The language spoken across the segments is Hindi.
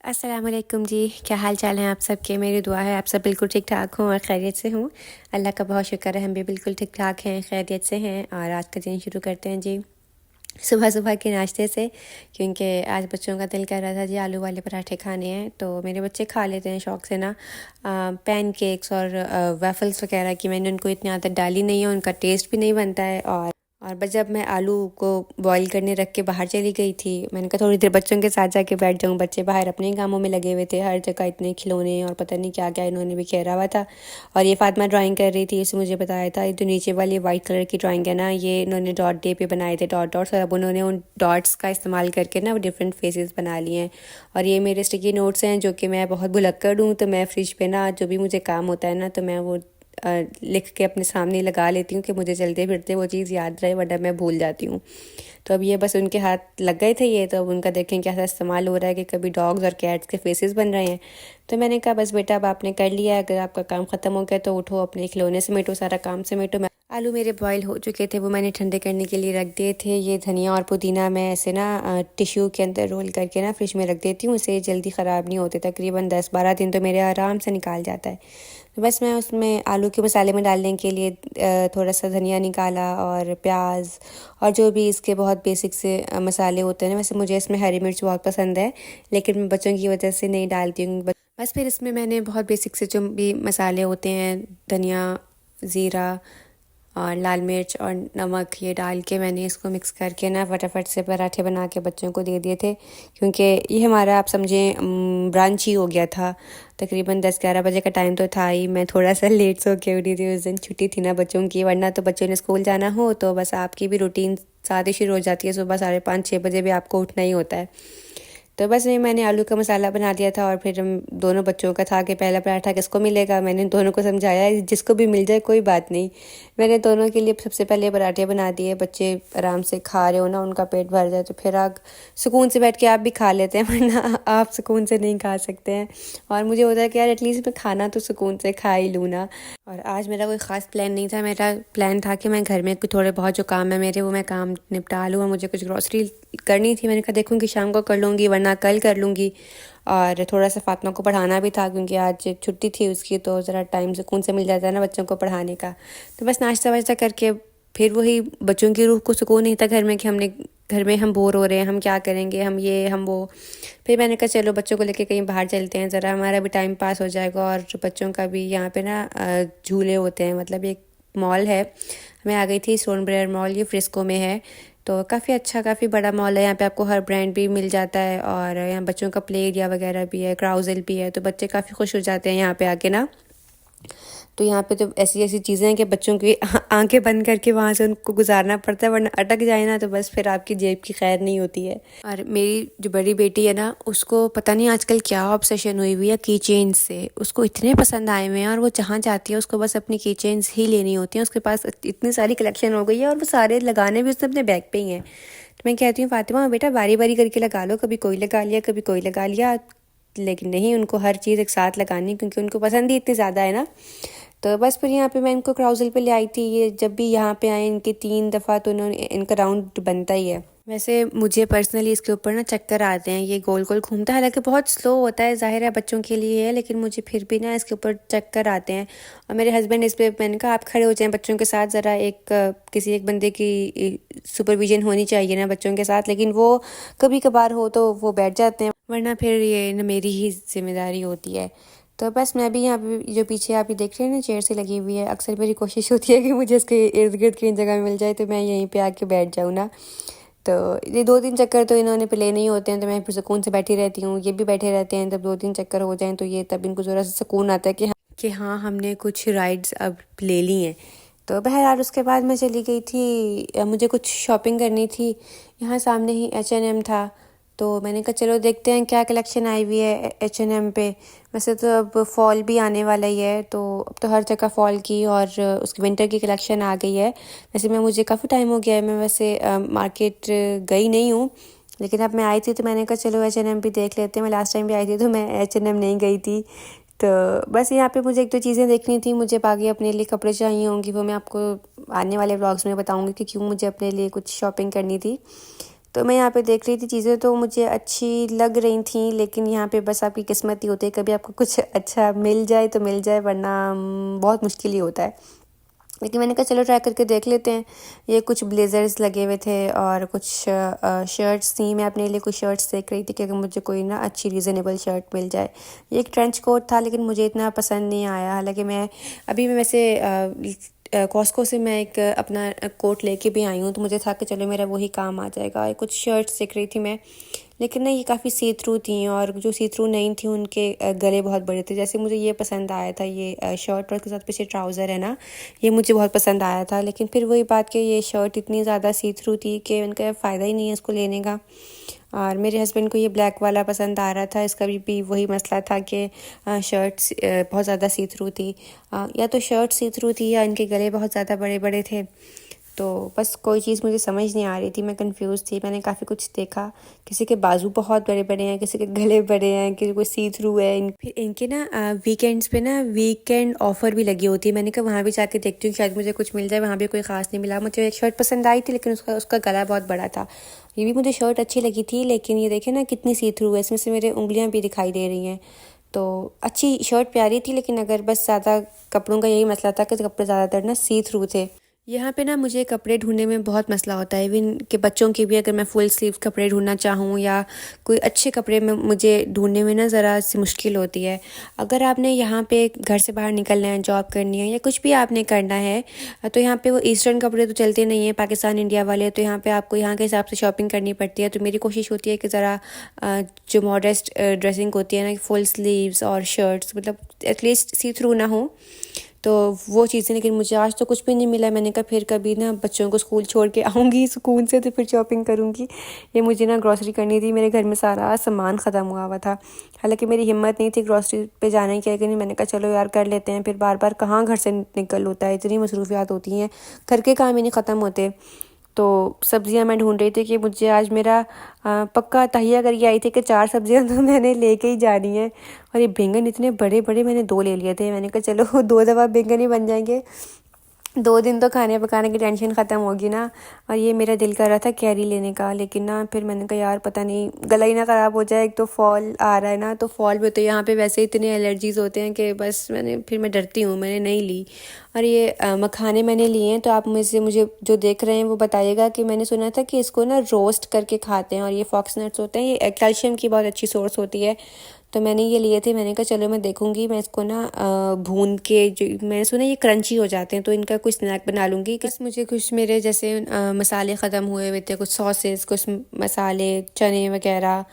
अस्सलाम वालेकुम जी। क्या हाल चाल हैं आप सबके। मेरी दुआ है आप सब बिल्कुल ठीक ठाक हों और खैरियत से हों। अल्लाह का बहुत शुक्र है हम भी बिल्कुल ठीक ठाक हैं, खैरियत से हैं। और आज का दिन शुरू करते हैं जी सुबह सुबह के नाश्ते से, क्योंकि आज बच्चों का दिल कर रहा था जी आलू वाले पराठे खाने हैं। तो मेरे बच्चे खा लेते हैं शौक़ से ना पैन केक्स और वैफ़ल्स वगैरह की मैंने उनको इतनी आदत डाली नहीं है, उनका टेस्ट भी नहीं बनता है। और बस जब मैं आलू को बॉईल करने रख के बाहर चली गई थी, मैंने कहा थोड़ी देर बच्चों के साथ जाके बैठ जाऊँ। बच्चे बाहर अपने ही कामों में लगे हुए थे, हर जगह इतने खिलौने और पता नहीं क्या क्या इन्होंने बिखेरा हुआ था। और ये फातिमा ड्राइंग कर रही थी, इसे मुझे बताया था। ये जो नीचे वाली वाइट कलर की ड्राइंग है ना, ये इन्होंने डॉट डे पे बनाए थे, डॉट्स। और अब उन्होंने उन डॉट्स का इस्तेमाल करके ना डिफरेंट फेसेस बना लिए हैं। और ये मेरे स्टिकी नोट्स हैं जो कि मैं बहुत भुलक्कड़ हूँ, तो मैं फ्रिज पे ना जो भी मुझे काम होता है ना, तो मैं वो लिख के अपने सामने लगा लेती हूँ कि मुझे चलते फिरते वो चीज़ याद रहे, वरना मैं भूल जाती हूँ। तो अब ये बस उनके हाथ लग गए थे ये, तो अब उनका देखें कैसा इस्तेमाल हो रहा है कि कभी डॉग्स और कैट्स के फेसेस बन रहे हैं। तो मैंने कहा बस बेटा अब आपने कर लिया, अगर आपका काम ख़त्म हो गया तो उठो, अपने खिलौने समेटो, सारा काम समेटो। मैं आलू मेरे बॉईल हो चुके थे, वो मैंने ठंडे करने के लिए रख दिए थे। ये धनिया और पुदीना मैं ऐसे ना टिश्यू के अंदर रोल करके ना फ्रिज में रख देती हूँ, इससे जल्दी ख़राब नहीं होते। तकरीबन 10-12 दिन तो मेरे आराम से निकाल जाता है। तो बस मैं उसमें आलू के मसाले में डालने के लिए थोड़ा सा धनिया निकाला और प्याज और जो भी इसके बहुत बेसिक से मसाले होते हैं ना। वैसे मुझे इसमें हरी मिर्च बहुत पसंद है, लेकिन मैं बच्चों की वजह से नहीं डालती हूँ। बस फिर इसमें मैंने बहुत बेसिक से जो भी मसाले होते हैं, धनिया, ज़ीरा और लाल मिर्च और नमक, ये डाल के मैंने इसको मिक्स करके ना फटाफट से पराठे बना के बच्चों को दे दिए थे। क्योंकि ये हमारा आप समझें ब्रांच ही हो गया था। तकरीबन 10-11 बजे का टाइम तो था ही। मैं थोड़ा सा लेट सो के उठी थी, उस दिन छुट्टी थी ना बच्चों की, वरना तो बच्चों ने स्कूल जाना हो तो बस आपकी भी रूटीन साथ ही शुरू हो जाती है। सुबह 5:30-6 बजे भी आपको उठना ही होता है। तो बस नहीं, मैंने आलू का मसाला बना दिया था। और फिर हम दोनों बच्चों का था कि पहला पराठा किसको मिलेगा। मैंने दोनों को समझाया जिसको भी मिल जाए कोई बात नहीं। मैंने दोनों के लिए सबसे पहले पराठे बना दिए। बच्चे आराम से खा रहे हो ना, उनका पेट भर जाए तो फिर आप सुकून से बैठ के आप भी खा लेते हैं, वरना आप सुकून से नहीं खा सकते हैं। और मुझे होता है कि यार एटलीस्ट मैं खाना तो सुकून से खा ही लूँ ना। और आज मेरा कोई ख़ास प्लान नहीं था। मेरा प्लान था कि मैं घर में थोड़े बहुत जो काम है मेरे, वो मैं काम निपटा लूँ। और मुझे कुछ ग्रॉसरी करनी थी, मैंने कहा देखूँगी शाम को कर लूँगी, वरना कल कर लूँगी। और थोड़ा सा फातिमा को पढ़ाना भी था, क्योंकि आज छुट्टी थी उसकी, तो ज़रा टाइम सुकून से मिल जाता है ना बच्चों को पढ़ाने का। तो बस नाश्ता वाश्ता करके फिर वही बच्चों की रूह को सुकून नहीं था घर में कि घर में हम बोर हो रहे हैं, हम क्या करेंगे, हम ये हम वो। फिर मैंने कहा चलो बच्चों को लेके कहीं बाहर चलते हैं, ज़रा हमारा भी टाइम पास हो जाएगा और बच्चों का भी। यहाँ पे ना झूले होते हैं, मतलब एक मॉल है। मैं आ गई थी स्टोन ब्रेयर मॉल, ये फ्रिस्को में है। तो काफ़ी अच्छा, काफ़ी बड़ा मॉल है। यहाँ पे आपको हर ब्रांड भी मिल जाता है और यहाँ बच्चों का प्ले एरिया वगैरह भी है, क्राउज़ल भी है। तो बच्चे काफ़ी खुश हो जाते हैं यहाँ पे आके ना। तो यहाँ पे तो ऐसी ऐसी चीज़ें हैं कि बच्चों की आंखें बंद करके वहाँ से उनको गुजारना पड़ता है, वरना अटक जाए ना तो बस फिर आपकी जेब की खैर नहीं होती है। और मेरी जो बड़ी बेटी है ना, उसको पता नहीं आजकल क्या ऑब्सेशन हुई हुई है की चेन्स से। उसको इतने पसंद आए हुए हैं और वो जहाँ जाती है उसको बस अपनी की चेन्स ही लेनी होती हैं। उसके पास इतनी सारी कलेक्शन हो गई है और वो सारे लगाने भी उसने अपने बैग पे ही हैं। तो मैं कहती हूँ फातिमा बेटा बारी बारी करके लगा लो, कभी कोई लगा लिया कभी कोई लगा लिया। लेकिन नहीं, उनको हर चीज़ एक साथ लगानी, क्योंकि उनको पसंद ही इतनी ज़्यादा है ना। तो बस फिर यहाँ पे मैं इनको क्राउज़ल पे ले आई थी। ये जब भी यहाँ पे आए इनके 3 दफ़ा तो इन्होंने इनका राउंड बनता ही है। वैसे मुझे पर्सनली इसके ऊपर ना चक्कर आते हैं, ये गोल गोल घूमता है, हालांकि बहुत स्लो होता है, जाहिर है बच्चों के लिए है, लेकिन मुझे फिर भी ना इसके ऊपर चक्कर आते हैं। और मेरे हस्बैंड इस पे, मैंने कहा आप खड़े हो जाएं बच्चों के साथ, ज़रा किसी एक बंदे की सुपरविजन होनी चाहिए ना बच्चों के साथ। लेकिन वो कभी कभार हो तो वो बैठ जाते हैं, वरना फिर ये न मेरी ही जिम्मेदारी होती है। तो बस मैं भी यहाँ पे जो पीछे आप ये देख रहे हैं ना चेयर से लगी हुई है, अक्सर मेरी कोशिश होती है कि मुझे इसके इर्द गिर्द कहीं जगह मिल जाए तो मैं यहीं पे आके बैठ जाऊँ ना। तो ये 2-3 चक्कर तो इन्होंने प्ले नहीं होते हैं, तो मैं फिर सुकून से बैठी रहती हूँ। ये भी बैठे रहते हैं, तब 2-3 चक्कर हो जाएं तो ये तब इनको ज़रा सा सुकून आता है कि हाँ हमने कुछ राइड्स अब ले ली हैं। तो बहरहाल उसके बाद मैं चली गई थी, मुझे कुछ शॉपिंग करनी थी। यहाँ सामने ही H&M था, तो मैंने कहा चलो देखते हैं क्या कलेक्शन आई हुई है H&M पे। वैसे तो अब फॉल भी आने वाला ही है, तो अब तो हर जगह फॉल की और उसकी विंटर की कलेक्शन आ गई है। वैसे मुझे काफ़ी टाइम हो गया है, मैं वैसे मार्केट गई नहीं हूँ, लेकिन अब मैं आई थी तो मैंने कहा चलो H&M भी देख लेते हैं। मैं लास्ट टाइम भी आई थी तो मैं H&M नहीं गई थी। तो बस यहाँ पे मुझे 1-2 चीज़ें देखनी थी। मुझे बाकी अपने लिए कपड़े चाहिए होंगी, वो मैं आपको आने वाले व्लॉग्स में बताऊँगी कि क्यों मुझे अपने लिए कुछ शॉपिंग करनी थी। तो मैं यहाँ पे देख रही थी चीज़ें, तो मुझे अच्छी लग रही थी, लेकिन यहाँ पे बस आपकी किस्मत ही होती है, कभी आपको कुछ अच्छा मिल जाए तो मिल जाए, वरना बहुत मुश्किल ही होता है। लेकिन मैंने कहा चलो ट्राई करके देख लेते हैं। ये कुछ ब्लेज़र्स लगे हुए थे और कुछ शर्ट्स थी। मैं अपने लिए कुछ शर्ट्स देख रही थी कि अगर मुझे कोई ना अच्छी रीज़नेबल शर्ट मिल जाए। ये एक ट्रेंच कोट था, लेकिन मुझे इतना पसंद नहीं आया। हालांकि मैं वैसे कॉस्को से मैं एक अपना कोट लेके भी आई हूँ, तो मुझे था कि चलो मेरा वही काम आ जाएगा। कुछ शर्ट्स देख रही थी मैं, लेकिन ना ये काफ़ी सी थ्रू थी, और जो सी थ्रू नहीं थी उनके गले बहुत बड़े थे। जैसे मुझे ये पसंद आया था, ये शर्ट और उसके साथ पीछे ट्राउज़र है ना, ये मुझे बहुत पसंद आया था। लेकिन फिर वही बात कि ये शर्ट इतनी ज़्यादा सी थ्रू थी कि उनका फ़ायदा ही नहीं है इसको लेने का। और मेरे हस्बैंड को ये ब्लैक वाला पसंद आ रहा था। इसका भी वही मसला था कि शर्ट्स बहुत ज़्यादा सी थ्रू थी, या तो शर्ट सी थ्रू थी या इनके गले बहुत ज़्यादा बड़े बड़े थे। तो बस कोई चीज़ मुझे समझ नहीं आ रही थी, मैं कंफ्यूज थी। मैंने काफ़ी कुछ देखा, किसी के बाजू बहुत बड़े बड़े हैं, किसी के गले बड़े हैं, किसी को सी थ्रू है। फिर इनके ना वीकेंड्स पे ना वीकेंड ऑफ़र भी लगी होती है। मैंने कहा वहाँ भी जाके देखती हूँ, शायद मुझे कुछ मिल जाए। वहाँ भी कोई ख़ास नहीं मिला। मुझे एक शर्ट पसंद आई थी, लेकिन उसका उसका गला बहुत बड़ा था। ये भी मुझे शर्ट अच्छी लगी थी, लेकिन ये देखे ना कितनी सी थ्रू है, इसमें से मेरे उंगलियाँ भी दिखाई दे रही हैं। तो अच्छी शर्ट प्यारी थी, लेकिन अगर बस ज़्यादा कपड़ों का यही मसला था कि कपड़े ज़्यादातर ना सी थ्रू थे। यहाँ पे ना मुझे कपड़े ढूंढने में बहुत मसला होता है। इवन के बच्चों के भी, अगर मैं फुल स्लीव कपड़े ढूंढना चाहूँ या कोई अच्छे कपड़े में मुझे ढूंढने में ना ज़रा सी मुश्किल होती है। अगर आपने यहाँ पे घर से बाहर निकलना है, जॉब करनी है या कुछ भी आपने करना है, तो यहाँ पे वो ईस्टर्न कपड़े तो चलते नहीं हैं, पाकिस्तान इंडिया वाले। तो यहाँ पे आपको यहाँ के हिसाब से शॉपिंग करनी पड़ती है। तो मेरी कोशिश होती है कि ज़रा जो मॉडेस्ट ड्रेसिंग होती है ना, फुल स्लीव्स और शर्ट्स, मतलब एटलीस्ट सी थ्रू ना हो, तो वो चीज़ें। लेकिन मुझे आज तो कुछ भी नहीं मिला। मैंने कहा फिर कभी ना बच्चों को स्कूल छोड़ के आऊँगी सुकून से, तो फिर शॉपिंग करूँगी। ये मुझे ना ग्रॉसरी करनी थी, मेरे घर में सारा सामान ख़त्म हुआ था। हालांकि मेरी हिम्मत नहीं थी ग्रॉसरी पे जाने की, लेकिन मैंने कहा चलो यार कर लेते हैं। फिर बार बार कहाँ घर से निकल होता है, इतनी मसरूफियात होती हैं, घर के काम ही नहीं ख़त्म होते। तो सब्जियां मैं ढूंढ रही थी कि मुझे आज मेरा पक्का तहिया करके आई थी कि 4 सब्जियां तो मैंने लेके ही जानी है। और ये बैंगन इतने बड़े बड़े, मैंने 2 ले लिए थे। मैंने कहा चलो 2 दफ़ा बैंगन ही बन जाएंगे, 2 दिन तो खाने पकाने की टेंशन ख़त्म होगी ना। और ये मेरा दिल कर रहा था कैरी लेने का, लेकिन ना फिर मैंने कहा यार पता नहीं गला ही ना ख़राब हो जाए। एक तो फॉल आ रहा है ना, तो फॉल में तो यहाँ पे वैसे इतने एलर्जीज़ होते हैं कि बस मैं डरती हूँ, मैंने नहीं ली। और ये मखाने मैंने लिए हैं। तो आप मुझे जो देख रहे हैं वो बताइएगा कि मैंने सुना था कि इसको ना रोस्ट करके खाते हैं, और ये फॉक्स नट्स होते हैं, ये कैल्शियम की बहुत अच्छी सोर्स होती है। तो मैंने ये लिए थे। मैंने कहा चलो मैं देखूंगी, मैं इसको ना भून के, जो मैंने सुना ये क्रंची हो जाते हैं, तो इनका कुछ स्नैक बना लूँगी। बस मुझे कुछ मेरे जैसे मसाले ख़त्म हुए हुए थे, कुछ सॉसेस, कुछ मसाले, चने वगैरह,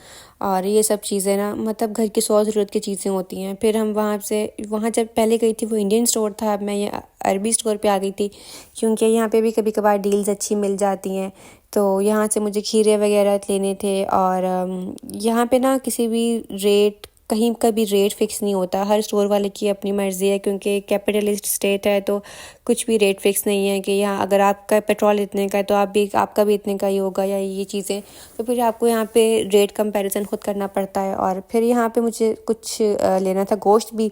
और ये सब चीज़ें ना, मतलब घर की 100 ज़रूरत की चीज़ें होती हैं। फिर हम वहाँ जब पहले गई थी वो इंडियन स्टोर था, अब मैं ये अरबी स्टोर पे आ गई थी, क्योंकि यहाँ पे भी कभी कभार डील्स अच्छी मिल जाती हैं। तो यहाँ से मुझे खीरे वगैरह लेने थे। और यहाँ पे ना किसी भी रेट, कहीं का भी रेट फिक्स नहीं होता, हर स्टोर वाले की अपनी मर्ज़ी है, क्योंकि कैपिटलिस्ट स्टेट है। तो कुछ भी रेट फिक्स नहीं है कि यहाँ अगर आपका पेट्रोल इतने का है तो आपका भी इतने का ही होगा, या ये चीज़ें। तो फिर आपको यहाँ पे रेट कंपैरिजन खुद करना पड़ता है। और फिर यहाँ पे मुझे कुछ लेना था, गोश्त भी,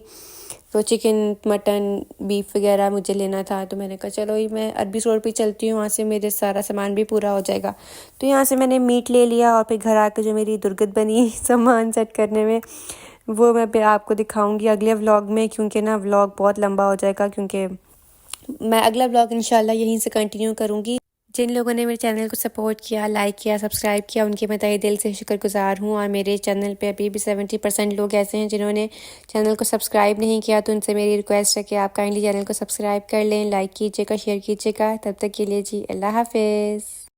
तो चिकन, मटन, बीफ वगैरह मुझे लेना था। तो मैंने कहा चलो ही मैं अरबी स्टोर पे चलती हूँ, वहाँ से मेरे सारा सामान भी पूरा हो जाएगा। तो यहाँ से मैंने मीट ले लिया, और फिर घर आके जो मेरी दुर्गत बनी सामान सेट करने में, वो मैं फिर आपको दिखाऊंगी अगले व्लॉग में, क्योंकि ना व्लॉग बहुत लंबा हो जाएगा। क्योंकि मैं अगला व्लॉग इंशाल्लाह यहीं से कंटिन्यू करूँगी। जिन लोगों ने मेरे चैनल को सपोर्ट किया, लाइक किया, सब्सक्राइब किया, उनके मैं तहे दिल से शुक्रगुजार हूँ। और मेरे चैनल पे अभी भी 70% लोग ऐसे हैं जिन्होंने चैनल को सब्सक्राइब नहीं किया, तो उनसे मेरी रिक्वेस्ट है कि आप काइंडली चैनल को सब्सक्राइब कर लें, लाइक कीजिएगा, शेयर कीजिएगा। तब तक के लिए जी अल्लाह हाफिज़।